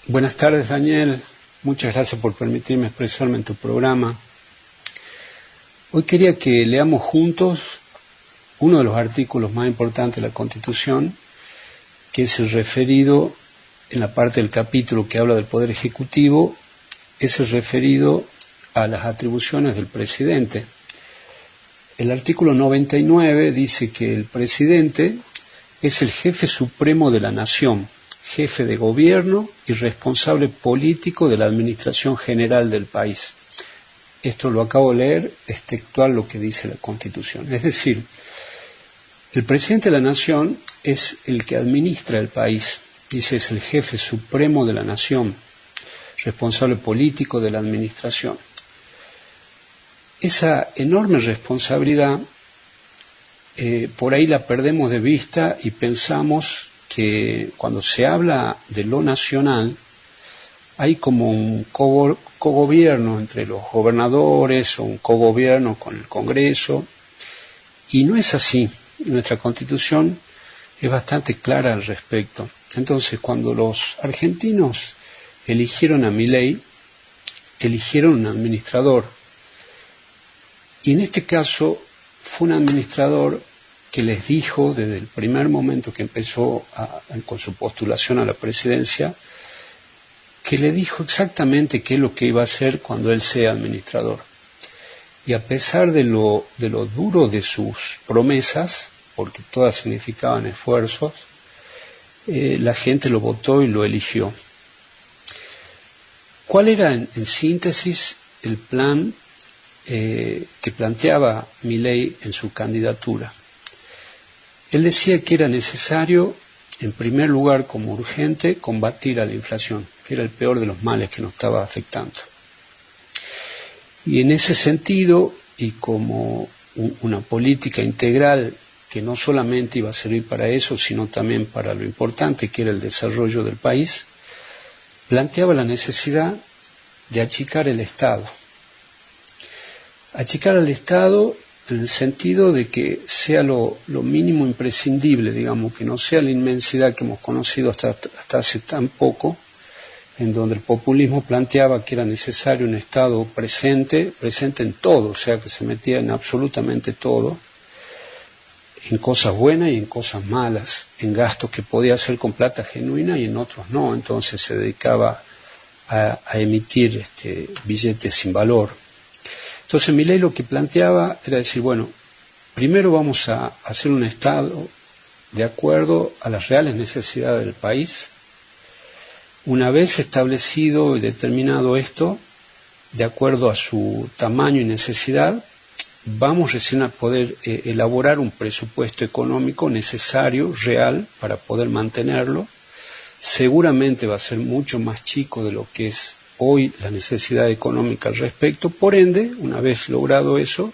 Buenas tardes, Daniel. Muchas gracias por permitirme expresarme en tu programa. Hoy quería que leamos juntos uno de los artículos más importantes de la Constitución, que es el referido, en la parte del capítulo que habla del Poder Ejecutivo, es el referido a las atribuciones del presidente. El artículo 99 dice que el presidente es el jefe supremo de la nación, jefe de gobierno y responsable político de la administración general del país. Esto lo acabo de leer, es textual lo que dice la Constitución. Es decir, el presidente de la nación es el que administra el país, dice, es el jefe supremo de la nación, responsable político de la administración. Esa enorme responsabilidad, por ahí la perdemos de vista y pensamos que cuando se habla de lo nacional, hay como un cogobierno entre los gobernadores o un cogobierno con el Congreso, y no es así. Nuestra Constitución es bastante clara al respecto. Entonces, cuando los argentinos eligieron a Milei, eligieron un administrador, y en este caso fue un administrador que les dijo desde el primer momento que empezó con su postulación a la presidencia, que le dijo exactamente qué es lo que iba a hacer cuando él sea administrador. Y a pesar de lo duro de sus promesas, porque todas significaban esfuerzos, la gente lo votó y lo eligió. ¿Cuál era, en síntesis, el plan que planteaba Milei en su candidatura? Él decía que era necesario, en primer lugar, como urgente, combatir a la inflación, que era el peor de los males que nos estaba afectando. Y en ese sentido, y como una política integral que no solamente iba a servir para eso, sino también para lo importante que era el desarrollo del país, planteaba la necesidad de achicar el Estado. Achicar al Estado en el sentido de que sea lo mínimo imprescindible, digamos, que no sea la inmensidad que hemos conocido hasta hace tan poco, en donde el populismo planteaba que era necesario un Estado presente en todo, o sea, que se metía en absolutamente todo, en cosas buenas y en cosas malas, en gastos que podía hacer con plata genuina y en otros no, entonces se dedicaba a emitir billetes sin valor. Entonces Milei lo que planteaba era decir, bueno, primero vamos a hacer un Estado de acuerdo a las reales necesidades del país. Una vez establecido y determinado esto, de acuerdo a su tamaño y necesidad, vamos recién a poder elaborar un presupuesto económico necesario, real, para poder mantenerlo. Seguramente va a ser mucho más chico de lo que es hoy la necesidad económica al respecto. Por ende, una vez logrado eso,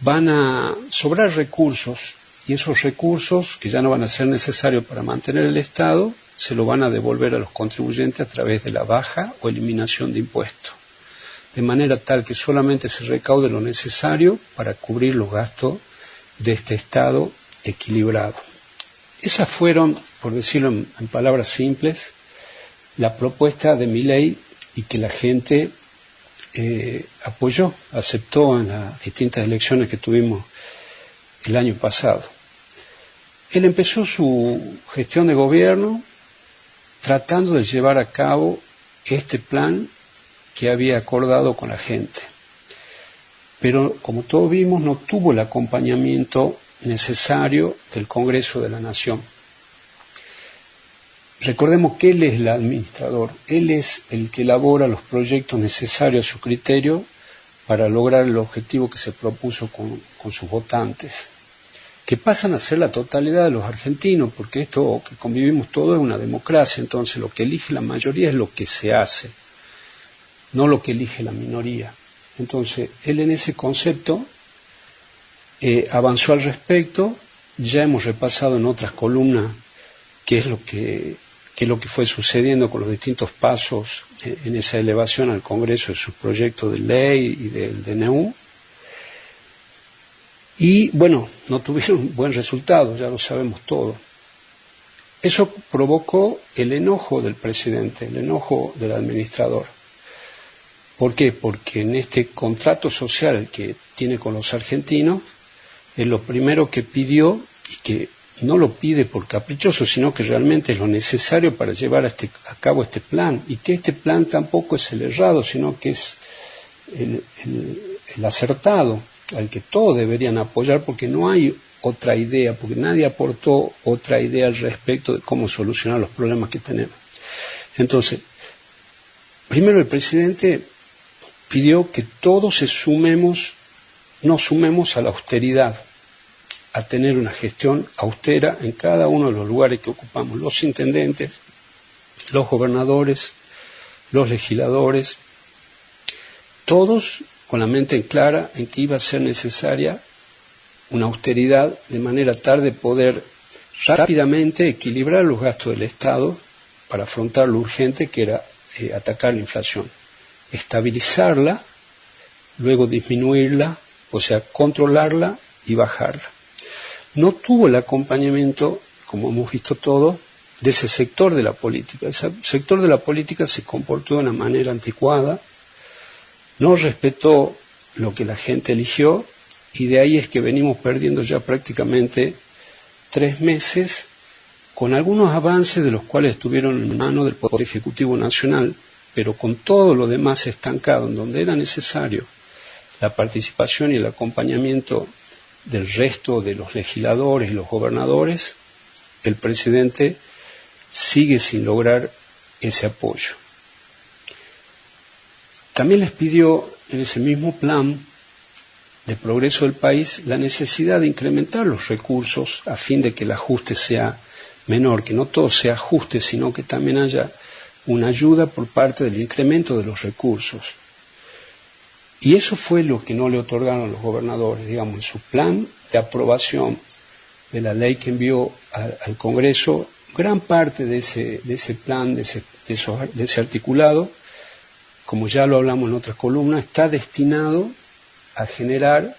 van a sobrar recursos, y esos recursos, que ya no van a ser necesarios para mantener el Estado, se lo van a devolver a los contribuyentes a través de la baja o eliminación de impuestos, de manera tal que solamente se recaude lo necesario para cubrir los gastos de este Estado equilibrado. Esas fueron, por decirlo en palabras simples, la propuesta de Milei, y que la gente apoyó, aceptó en las distintas elecciones que tuvimos el año pasado. Él empezó su gestión de gobierno tratando de llevar a cabo este plan que había acordado con la gente. Pero, como todos vimos, no tuvo el acompañamiento necesario del Congreso de la Nación. Recordemos que él es el administrador, él es el que elabora los proyectos necesarios a su criterio para lograr el objetivo que se propuso con sus votantes, que pasan a ser la totalidad de los argentinos, porque esto que convivimos todos es una democracia, entonces lo que elige la mayoría es lo que se hace, no lo que elige la minoría. Entonces, él en ese concepto avanzó al respecto. Ya hemos repasado en otras columnas qué es lo que fue sucediendo con los distintos pasos en esa elevación al Congreso de sus proyectos de ley y del DNU. Y bueno, no tuvieron buen resultado, ya lo sabemos todo. Eso provocó el enojo del presidente, el enojo del administrador. ¿Por qué? Porque en este contrato social que tiene con los argentinos, es lo primero que pidió, y que no lo pide por caprichoso, sino que realmente es lo necesario para llevar a cabo este plan, y que este plan tampoco es el errado, sino que es el acertado, al que todos deberían apoyar, porque no hay otra idea, porque nadie aportó otra idea al respecto de cómo solucionar los problemas que tenemos. Entonces, primero el presidente pidió que todos nos sumemos a la austeridad, a tener una gestión austera en cada uno de los lugares que ocupamos, los intendentes, los gobernadores, los legisladores, todos con la mente en clara en que iba a ser necesaria una austeridad de manera tal de poder rápidamente equilibrar los gastos del Estado para afrontar lo urgente que era atacar la inflación, estabilizarla, luego disminuirla, o sea, controlarla y bajarla. No tuvo el acompañamiento, como hemos visto todos, de ese sector de la política. Ese sector de la política se comportó de una manera anticuada, no respetó lo que la gente eligió, y de ahí es que venimos perdiendo ya prácticamente 3 meses con algunos avances de los cuales estuvieron en manos del Poder Ejecutivo Nacional, pero con todo lo demás estancado, en donde era necesario la participación y el acompañamiento del resto de los legisladores y los gobernadores, el presidente sigue sin lograr ese apoyo. También les pidió en ese mismo plan de progreso del país la necesidad de incrementar los recursos a fin de que el ajuste sea menor, que no todo sea ajuste, sino que también haya una ayuda por parte del incremento de los recursos. Y eso fue lo que no le otorgaron los gobernadores, digamos, en su plan de aprobación de la ley que envió al Congreso. Gran parte de ese plan, de ese articulado, como ya lo hablamos en otras columnas, está destinado a generar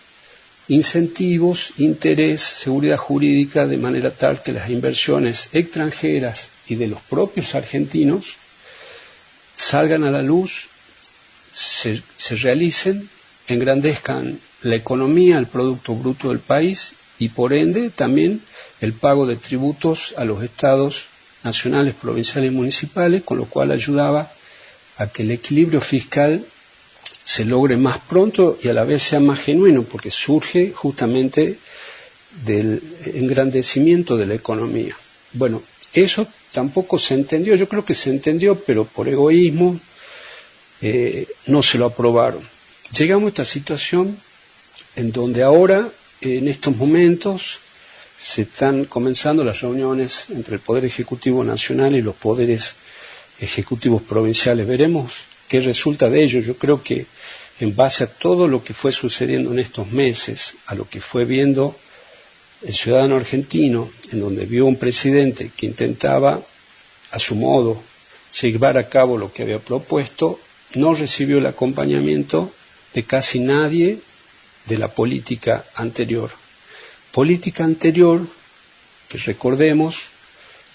incentivos, interés, seguridad jurídica, de manera tal que las inversiones extranjeras y de los propios argentinos salgan a la luz, se realicen, engrandezcan la economía, el Producto Bruto del país, y por ende también el pago de tributos a los estados nacionales, provinciales y municipales, con lo cual ayudaba a que el equilibrio fiscal se logre más pronto y a la vez sea más genuino, porque surge justamente del engrandecimiento de la economía. Bueno, eso tampoco se entendió, yo creo que se entendió, pero por egoísmo no se lo aprobaron. Llegamos a esta situación en donde ahora, en estos momentos, se están comenzando las reuniones entre el Poder Ejecutivo Nacional y los poderes ejecutivos provinciales. Veremos qué resulta de ello. Yo creo que en base a todo lo que fue sucediendo en estos meses, a lo que fue viendo el ciudadano argentino, en donde vio un presidente que intentaba, a su modo, llevar a cabo lo que había propuesto, no recibió el acompañamiento de casi nadie de la política anterior. Política anterior que, recordemos,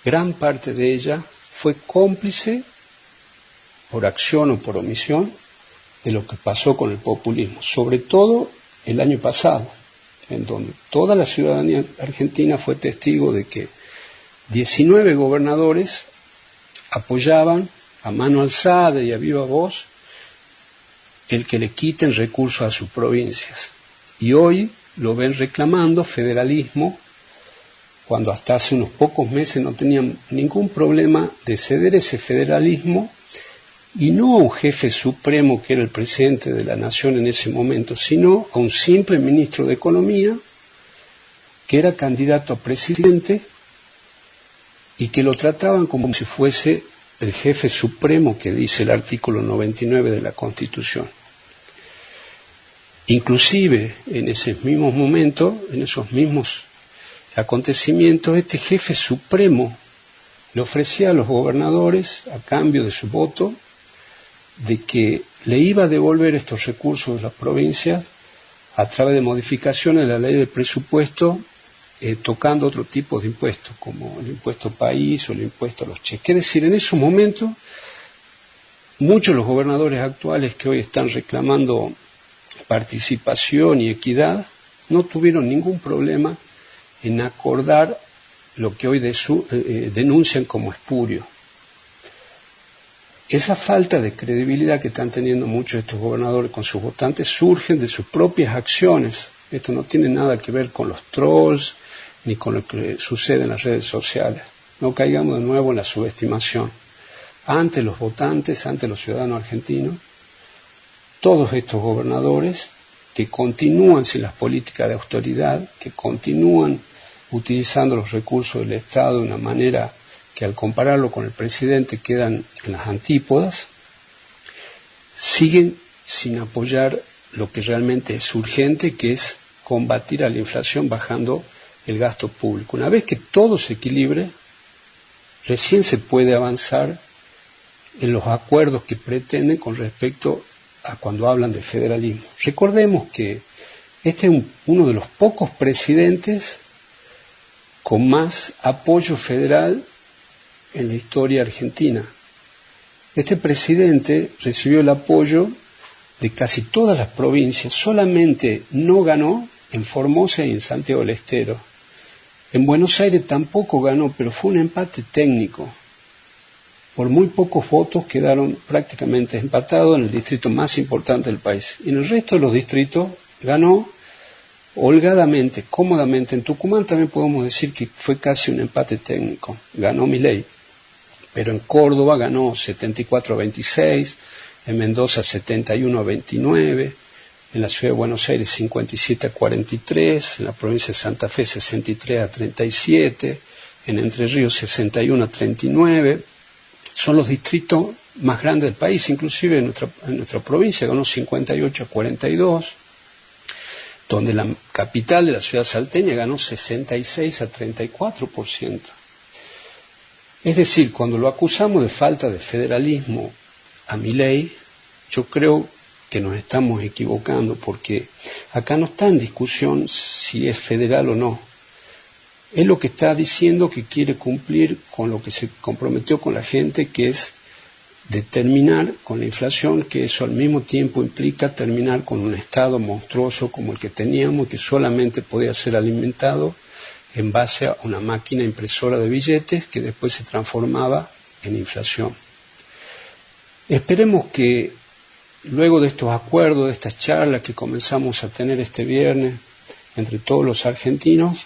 gran parte de ella fue cómplice, por acción o por omisión, de lo que pasó con el populismo, sobre todo el año pasado, en donde toda la ciudadanía argentina fue testigo de que 19 gobernadores apoyaban a mano alzada y a viva voz el que le quiten recursos a sus provincias. Y hoy lo ven reclamando federalismo, cuando hasta hace unos pocos meses no tenían ningún problema de ceder ese federalismo, y no a un jefe supremo que era el presidente de la nación en ese momento, sino a un simple ministro de Economía que era candidato a presidente y que lo trataban como si fuese el jefe supremo que dice el artículo 99 de la Constitución. Inclusive en esos mismos momentos, en esos mismos acontecimientos, este jefe supremo le ofrecía a los gobernadores, a cambio de su voto, de que le iba a devolver estos recursos de las provincias a través de modificaciones de la ley del presupuesto tocando otro tipo de impuestos, como el impuesto país o el impuesto a los cheques. Es decir, en esos momentos, muchos de los gobernadores actuales que hoy están reclamando participación y equidad no tuvieron ningún problema en acordar lo que hoy denuncian como espurio. Esa falta de credibilidad que están teniendo muchos de estos gobernadores con sus votantes surgen de sus propias acciones. Esto no tiene nada que ver con los trolls ni con lo que sucede en las redes sociales. No caigamos de nuevo en la subestimación. Ante los votantes, ante los ciudadanos argentinos, todos estos gobernadores que continúan sin las políticas de austeridad, que continúan utilizando los recursos del Estado de una manera que al compararlo con el presidente quedan en las antípodas, siguen sin apoyar lo que realmente es urgente, que es combatir a la inflación bajando el gasto público. Una vez que todo se equilibre, recién se puede avanzar en los acuerdos que pretenden con respecto a cuando hablan de federalismo. Recordemos que este es uno de los pocos presidentes con más apoyo federal en la historia argentina. Este presidente recibió el apoyo de casi todas las provincias, solamente no ganó en Formosa y en Santiago del Estero. En Buenos Aires tampoco ganó, pero fue un empate técnico. Por muy pocos votos quedaron prácticamente empatados en el distrito más importante del país. Y en el resto de los distritos ganó holgadamente, cómodamente. En Tucumán también podemos decir que fue casi un empate técnico. Ganó Milei. Pero en Córdoba ganó 74-26, en Mendoza 71-29, en la ciudad de Buenos Aires 57-43, en la provincia de Santa Fe 63-37, en Entre Ríos 61-39. Son los distritos más grandes del país, inclusive en nuestra provincia ganó 58-42, donde la capital de la ciudad salteña ganó 66-34%. Es decir, cuando lo acusamos de falta de federalismo a Milei, yo creo que nos estamos equivocando, porque acá no está en discusión si es federal o no. Es lo que está diciendo que quiere cumplir con lo que se comprometió con la gente, que es de terminar con la inflación, que eso al mismo tiempo implica terminar con un Estado monstruoso como el que teníamos, que solamente podía ser alimentado en base a una máquina impresora de billetes que después se transformaba en inflación. Esperemos que luego de estos acuerdos, de estas charlas que comenzamos a tener este viernes entre todos los argentinos,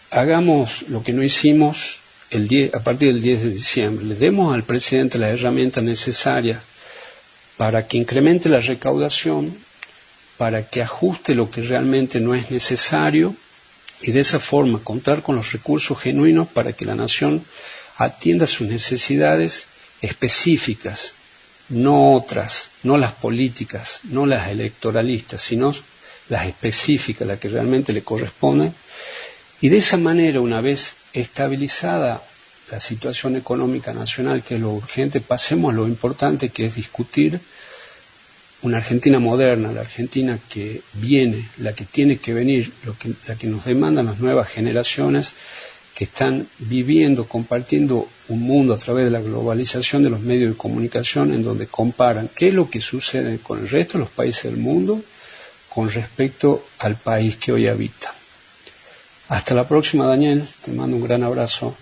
hagamos lo que no hicimos a partir del 10 de diciembre. Le demos al presidente las herramientas necesarias para que incremente la recaudación, para que ajuste lo que realmente no es necesario y de esa forma contar con los recursos genuinos para que la nación atienda sus necesidades específicas, no otras, no las políticas, no las electoralistas, sino las específicas, las que realmente le corresponden. Y de esa manera, una vez estabilizada la situación económica nacional, que es lo urgente, pasemos a lo importante, que es discutir una Argentina moderna, la Argentina que viene, la que tiene que venir, la que nos demandan las nuevas generaciones que están viviendo, compartiendo un mundo a través de la globalización de los medios de comunicación, en donde comparan qué es lo que sucede con el resto de los países del mundo con respecto al país que hoy habita. Hasta la próxima, Daniel. Te mando un gran abrazo.